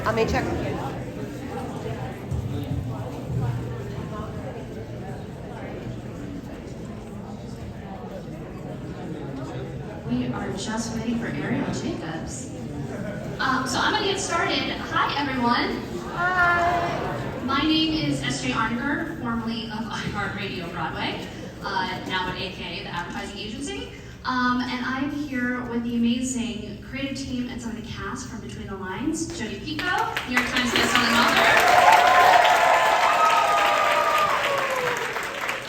I may check. We are just waiting for Ariel Jacobs. So I'm gonna get started. Hi, everyone. Hi. My name is S.J. Arniger, formerly of iHeartRadio Broadway, now at AKA, the advertising agency. And I'm here with the amazing creative team and some of the cast from Between the Lines. Jodi Picoult, New York Times bestselling author.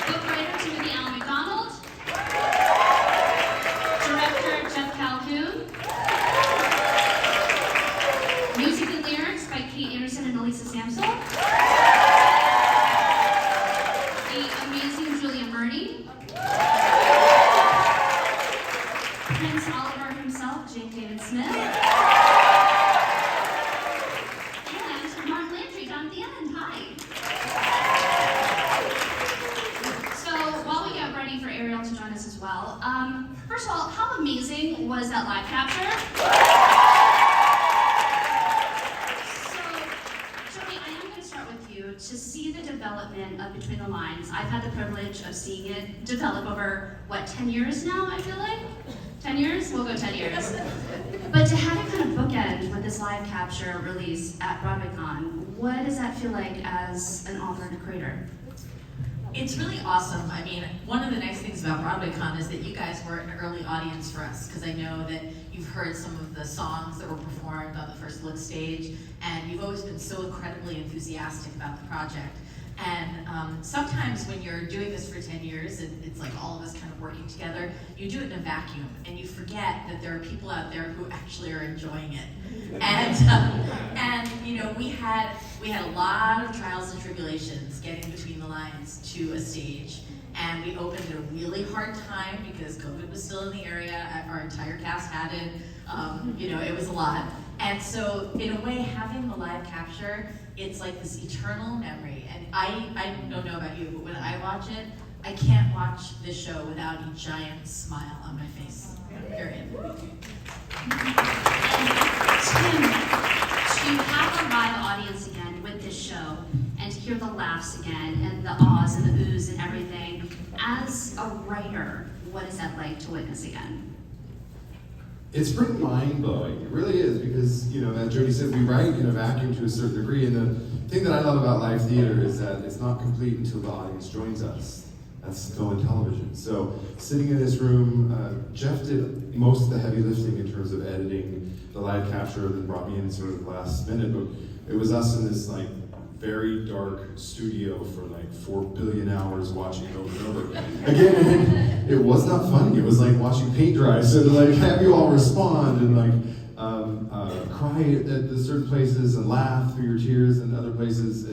Book writer Timothy Allen McDonald. Director Jeff Calhoun. Music and lyrics by Kate Anderson and Elisa Samsel. The amazing Julia Murney. Prince Oliver himself, Jake David Smith. And Martin Landry down at the end. Hi. So while we get ready for Ariel to join us as well, first of all, how amazing was that live capture? So, Jodi, I am going to start with you. To see the development of Between the Lines, I've had the privilege of seeing it develop over, 10 years now, I feel like? 10 years? We'll go 10 years. But to have it kind of bookend with this live capture release at BroadwayCon, what does that feel like as an author and a creator? It's really awesome. I mean, one of the nice things about BroadwayCon is that you guys were an early audience for us, because I know that you've heard some of the songs that were performed on the first look stage, and you've always been so incredibly enthusiastic about the project. And sometimes when you're doing this for 10 years, and it's like all of us kind of working together, you do it in a vacuum, and you forget that there are people out there who actually are enjoying it. And you know, we had a lot of trials and tribulations getting Between the Lines to a stage, and we opened at a really hard time because COVID was still in the area. Our entire cast had it. You know, it was a lot. And so, in a way, having the live capture, it's like this eternal memory. And I don't know about you, but when I watch it, I can't watch this show without a giant smile on my face. Period. Tim, to have a live audience again with this show, and to hear the laughs again, and the ahs and the oohs and everything, as a writer, what is that like to witness again? It's pretty mind-blowing. It really is, because, you know, as Jodi said, we write in a vacuum to a certain degree, and the thing that I love about live theater is that it's not complete until the audience joins us. That's film and television. So, sitting in this room, Jeff did most of the heavy lifting in terms of editing the live capture, and brought me in sort of the last minute, but it was us in this, like, very dark studio for like 4 billion hours watching it over and over. Again, it was not funny. It was like watching paint dry. So to like have you all respond and like cry at the certain places and laugh through your tears, and other places,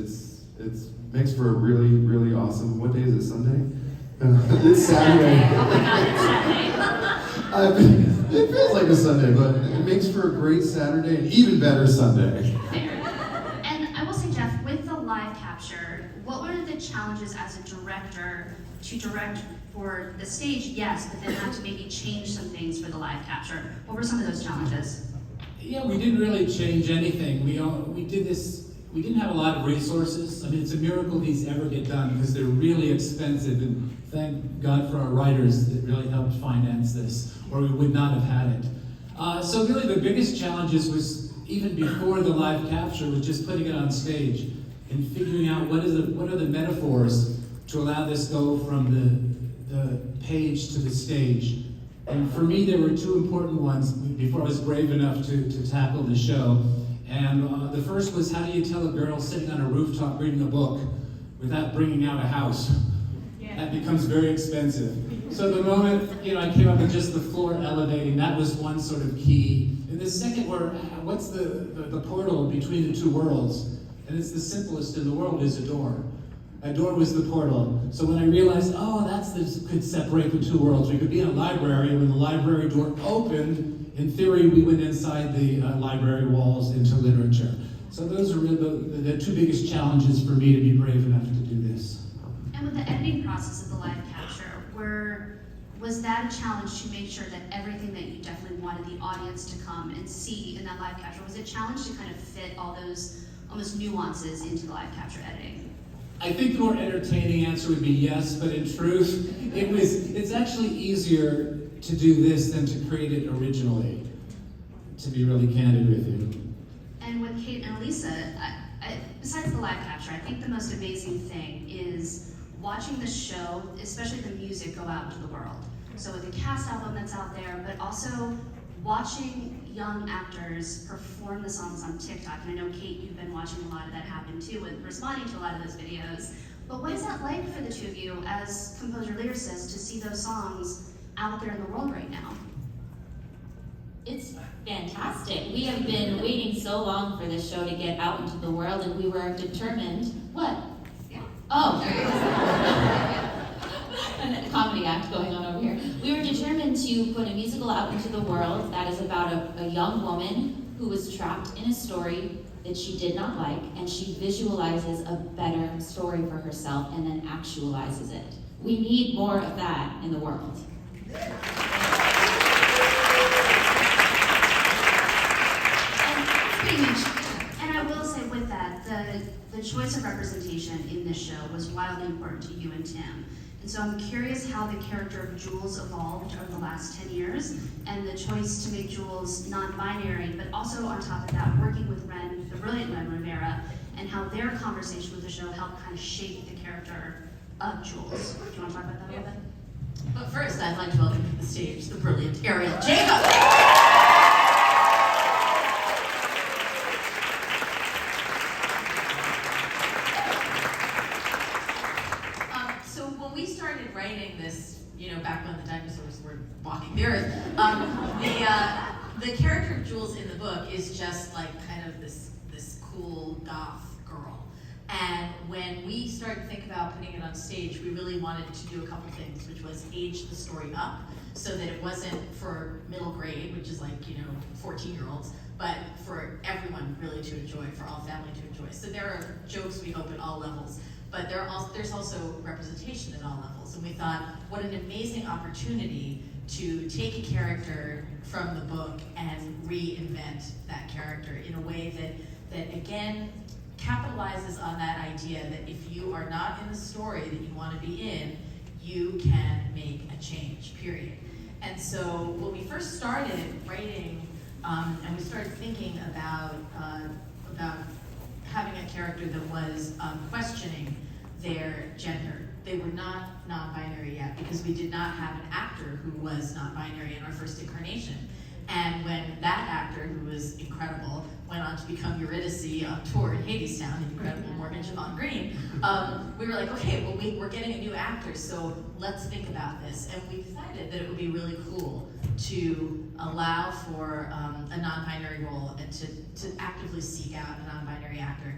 it's makes for a really, really awesome. What day is it? Sunday? It's Saturday. Oh my God, it's Saturday. It feels like a Sunday, but it makes for a great Saturday and even better Sunday. Fair. And I will say, Jeff, with the live capture, what were the challenges as a director to direct for the stage, yes, but then have to maybe change some things for the live capture? What were some of those challenges? Yeah, we didn't really change anything. We did this. We didn't have a lot of resources. I mean, it's a miracle these ever get done because they're really expensive, and thank God for our writers that really helped finance this, or we would not have had it. So really the biggest challenges was, even before the live capture, was just putting it on stage and figuring out what are the metaphors to allow this go from the page to the stage. And for me, there were two important ones before I was brave enough to tackle the show. And the first was, how do you tell a girl sitting on a rooftop reading a book without bringing out a house? Yeah. That becomes very expensive. So the moment, I came up with just the floor elevating, that was one sort of key. And the second were, what's the portal between the two worlds? And it's the simplest in the world, is a door. A door was the portal. So when I realized, could separate the two worlds. We could be in a library, and when the library door opened, in theory, we went inside the library walls into literature. So those are really the two biggest challenges for me to be brave enough to do this. And with the editing process of the live capture, were was that a challenge to make sure that everything that you definitely wanted the audience to come and see in that live capture, was it a challenge to kind of fit all those almost nuances into the live capture editing? I think the more entertaining answer would be yes, but in truth, it's actually easier to do this than to create it originally, to be really candid with you. And with Kate and Elisa, besides the live capture, I think the most amazing thing is watching the show, especially the music, go out into the world. So with the cast album that's out there, but also watching young actors perform the songs on TikTok. And I know, Kate, you've been watching a lot of that happen too, and responding to a lot of those videos. But what is that like for the two of you as composer-lyricists to see those songs out there in the world right now? It's fantastic. We have been waiting so long for this show to get out into the world, and we were determined. What? Yeah. Oh. A comedy act going on over here. We were determined to put a musical out into the world that is about a young woman who was trapped in a story that she did not like, and she visualizes a better story for herself and then actualizes it. We need more of that in the world. And I will say with that, the choice of representation in this show was wildly important to you and Tim. And so I'm curious how the character of Jules evolved over the last 10 years, and the choice to make Jules non-binary, but also on top of that, working with Ren, the brilliant Ren Rivera, and how their conversation with the show helped kind of shape the character of Jules. Do you want to talk about that a little bit? But first, I'd like to welcome to the stage the brilliant Ariel Jacob. So when we started writing this, back when the dinosaurs were walking the earth, the character of Jules in the book is just like kind of this cool goth girl. And when we started to think about putting it on stage, we really wanted to do a couple things, which was age the story up so that it wasn't for middle grade, which is like, 14-year-olds, but for everyone really to enjoy, for all family to enjoy. So there are jokes, we hope, at all levels, but there's also representation at all levels. And we thought, what an amazing opportunity to take a character from the book and reinvent that character in a way that again, capitalizes on that idea that if you are not in the story that you want to be in, you can make a change, period. And so when we first started writing, and we started thinking about having a character that was questioning their gender. They were not non-binary yet because we did not have an actor who was non-binary in our first incarnation. And when that actor, who was incredible, went on to become Eurydice on tour in Hadestown, the incredible Morgan Javon Green, we were like, okay, well, we're getting a new actor, so let's think about this. And we decided that it would be really cool to allow for a non-binary role and to actively seek out a non-binary actor.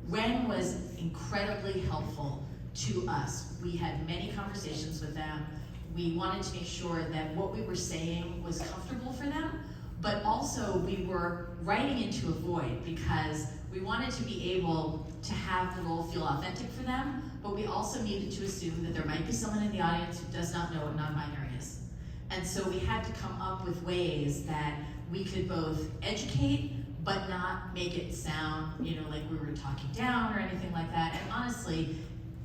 Ren was incredibly helpful to us. We had many conversations with them. We wanted to make sure that what we were saying was comfortable for them, but also we were writing into a void because we wanted to be able to have the role feel authentic for them, but we also needed to assume that there might be someone in the audience who does not know what non-binary is. And so we had to come up with ways that we could both educate, but not make it sound, like we were talking down or anything like that. And honestly,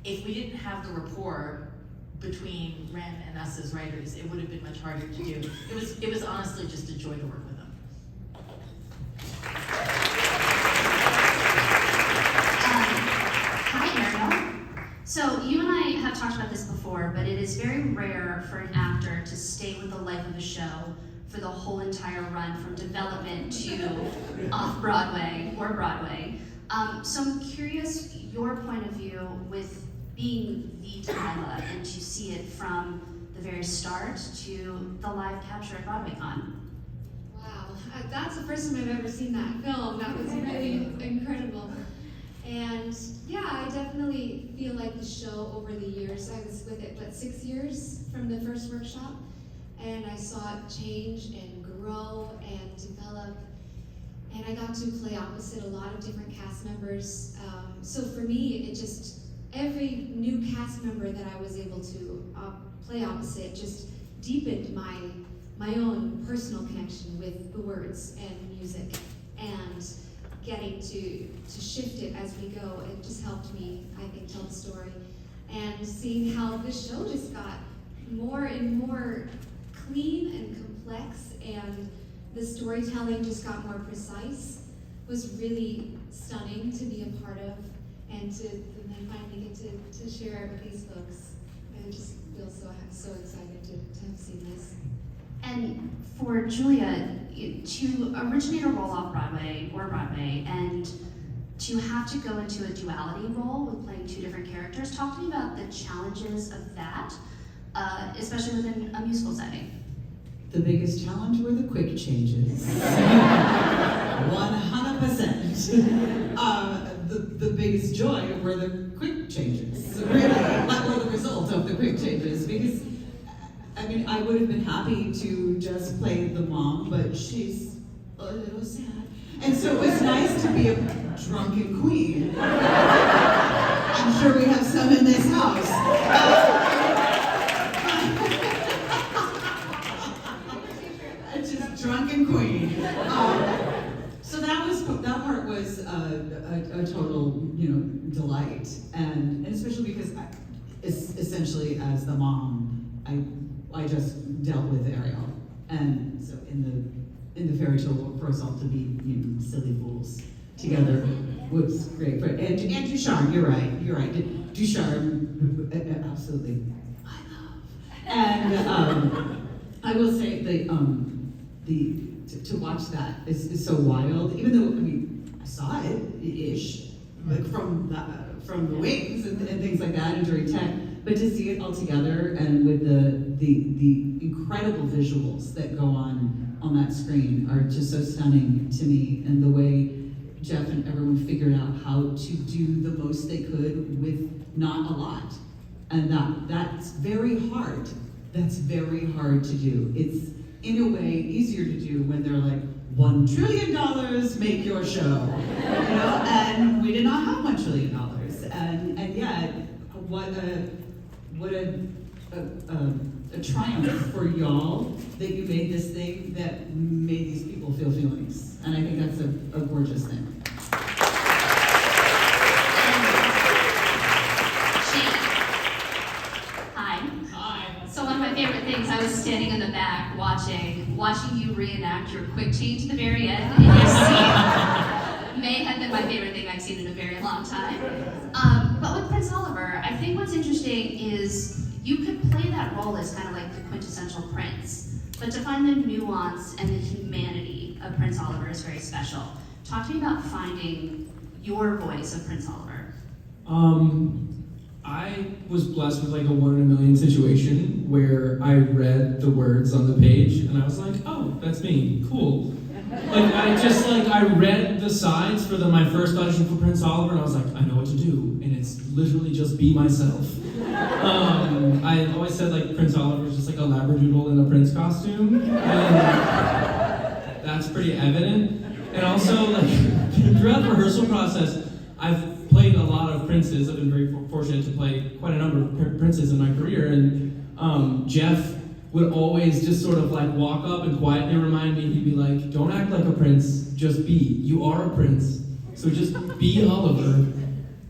if we didn't have the rapport between Ren and us as writers, it would have been much harder to do. It was honestly just a joy to work with them. Hi, Ariel. So you and I have talked about this before, but it is very rare for an actor to stay with the life of a show for the whole entire run, from development to off-Broadway or Broadway. So I'm curious your point of view with being the Delilah and to see it from the very start to the live capture at BroadwayCon. Wow, that's the first time I've ever seen that film. That was really incredible. And yeah, I definitely feel like the show over the years, I was with it, 6 years from the first workshop, and I saw it change and grow and develop. And I got to play opposite a lot of different cast members. So for me, every new cast member that I was able to play opposite just deepened my own personal connection with the words and music, and getting to shift it as we go. It just helped me, I think, tell the story. And seeing how the show just got more and more clean and complex, and the storytelling just got more precise, was really stunning to be a part of, and then finally get to share it with these folks. I just feel so excited to have seen this. And for Julia, to originate a role off Broadway or Broadway, and to have to go into a duality role with playing two different characters, talk to me about the challenges of that, especially within a musical setting. The biggest challenge were the quick changes. 100%. The biggest joy were the quick changes. Really, that were the result of the quick changes. Because, I mean, I would have been happy to just play the mom, but she's a little sad. And so it was nice to be a drunken queen. I'm sure we have some in this house. Just drunken queen. So that part was a total, delight, and especially because essentially as the mom, I just dealt with Ariel, and so in the fairy tale world, for us all to be silly fools together was great. But and Ducharme, you're right. Ducharme, absolutely, I love. And I will say to watch that is so wild. Even though I saw it ish, like from the wings and things like that, and during tech, but to see it all together and with the incredible visuals that go on that screen are just so stunning to me, and the way Jeff and everyone figured out how to do the most they could with not a lot, and that's very hard. That's very hard to do. It's in a way easier to do when they're like, $1 trillion, make your show, and we did not have $1 trillion, and yet, what a triumph for y'all that you made this thing that made these people feel feelings, and I think that's a gorgeous thing. So one of my favorite things, I was standing in the back watching you reenact your quick change at the very end in your scene. May have been my favorite thing I've seen in a very long time. But with Prince Oliver, I think what's interesting is you could play that role as kind of like the quintessential prince, but to find the nuance and the humanity of Prince Oliver is very special. Talk to me about finding your voice of Prince Oliver. I was blessed with like a 1 in a million situation where I read the words on the page and I was like, oh, that's me, cool. I read the sides for my first audition for Prince Oliver, and I was like, I know what to do, and it's literally just be myself. I always said like Prince Oliver is just like a labradoodle in a prince costume, and that's pretty evident. And also like throughout the rehearsal process, I've played a lot of princes. I've been very fortunate to play quite a number of princes in my career, and Jeff would always just sort of like walk up and quietly remind me. He'd be like, don't act like a prince, just be. You are a prince, so just be Oliver.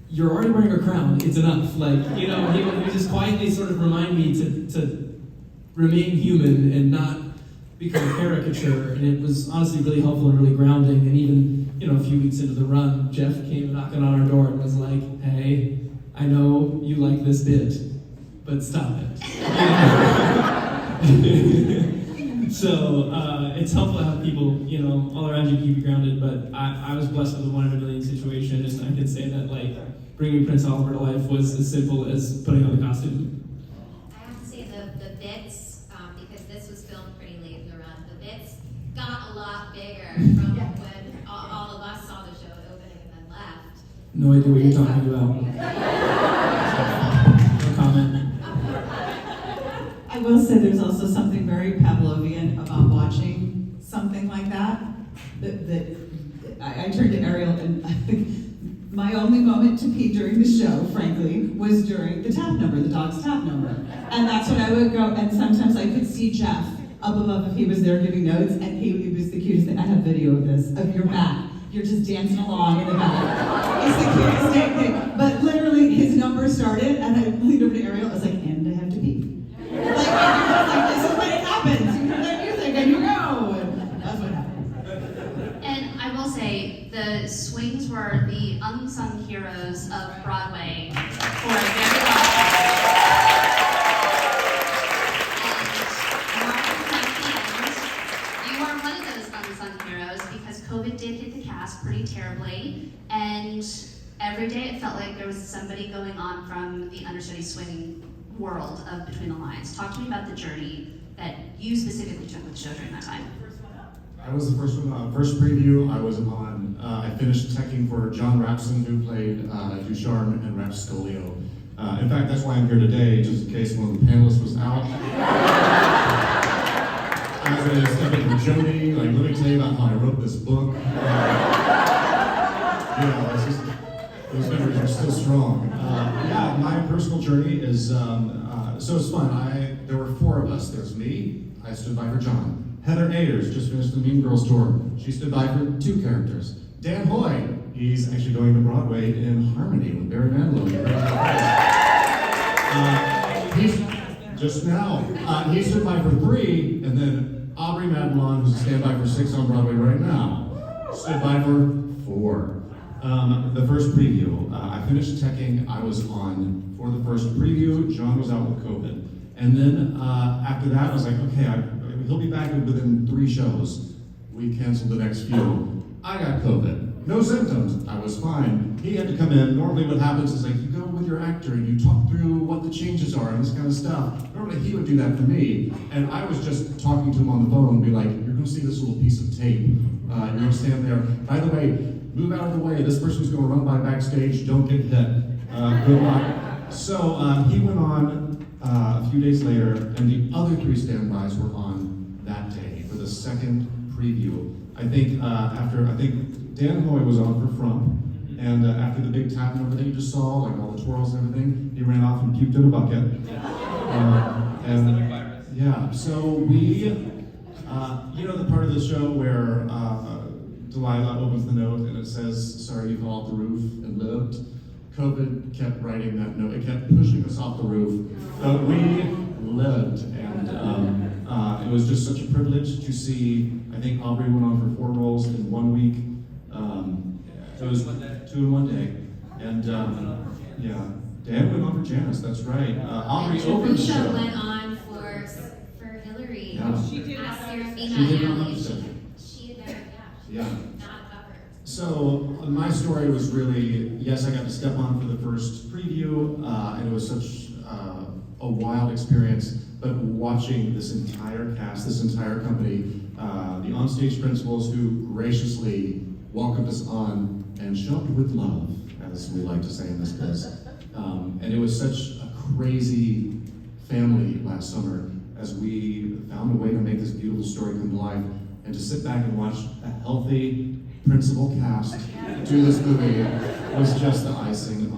You're already wearing a crown, it's enough. He would just quietly sort of remind me to remain human and not become a caricature, and it was honestly really helpful and really grounding. And even, a few weeks into the run, Jeff came knocking on our door and was like, hey, I know you like this bit, but stop it. So it's helpful to have people, all around you keep you grounded, but I was blessed with a 1 in a million situation, and I can say that, bringing Prince Oliver to life was as simple as putting on the costume. I have to say the bits, because this was filmed pretty late in the run, the bits got a lot bigger from when all of us saw the show at opening and then left. No idea what you're talking about. No comment. I will say there's also something very Pavlovian about watching something like that. That I turned to Ariel and My only moment to pee during the show, frankly, was during the tap number, the dog's tap number. And that's when I would go, and sometimes I could see Jeff up above if he was there giving notes, and he was the cutest thing. I have video of this, of your back. You're just dancing along in the back. It's the cutest thing. But literally, his number started, and I leaned over to Ariel, I was like, and I have to pee. Like, this is when it happens. You hear that music, and you go. And that's what happened. And I will say, the swings were the unsung heroes of Broadway for a very long time. And Mark, at the end, you are one of those unsung heroes because COVID did hit the cast pretty terribly, and every day it felt like there was somebody going on from the understudy swing world of Between the Lines. Talk to me about the journey that you specifically took with the show during that time. I was the first one. First preview I was on. I finished teching for John Rapson, who played Ducharme and Rapscolio. In fact, that's why I'm here today, just in case one of the panelists was out. I was going to step in for Jody. Like, let me tell you about how I wrote this book. It's just, those memories are still strong. Yeah, my personal journey is so it's fun. There were 4 of us. There's me. I stood by for John. Heather Ayers just finished the Mean Girls tour. She stood by for 2 characters. Dan Hoy, he's actually going to Broadway in Harmony with Barry Manilow. He's just now. He stood by for 3, and then Aubrey Madelon, who's a standby for 6 on Broadway right now, stood by for 4. The first preview, I finished teching. I was on for the first preview. John was out with COVID. And then after that, I was like, okay, he'll be back within 3 shows. We canceled the next few. I got COVID. No symptoms. I was fine. He had to come in. Normally what happens is like you go with your actor and you talk through what the changes are and this kind of stuff. Normally he would do that for me. And I was just talking to him on the phone and be like, you're going to see this little piece of tape. You're going to stand there. By the way, move out of the way. This person's going to run by backstage. Don't get hit. Good luck. So he went on a few days later, and the other 3 standbys were on that day for the second preview. I think Dan Hoy was on for Frump, and after the big tap and everything you just saw, like all the twirls and everything, he ran off and puked in a bucket. Yeah, so we, the part of the show where Delilah opens the note and it says, sorry you fell off the roof and lived. COVID kept writing that note. It kept pushing us off the roof. But we lived, and it was just such a privilege to see. I think Aubrey went on for 4 roles in 1 week. It was 2 in 1 day. And yeah, Dan went on for Janice, that's right. Aubrey opened the show. Teresa went on for Hillary. Yeah. She did not She did not understand. She had never, Yeah. not covered. So my story was really, yes, I got to step on for the first preview, and it was such a wild experience, but watching this entire cast, this entire company, the onstage principals who graciously welcomed us on and sheltered with love, as we like to say in this biz. And it was such a crazy family last summer as we found a way to make this beautiful story come to life, and to sit back and watch a healthy principal cast do this movie was just the icing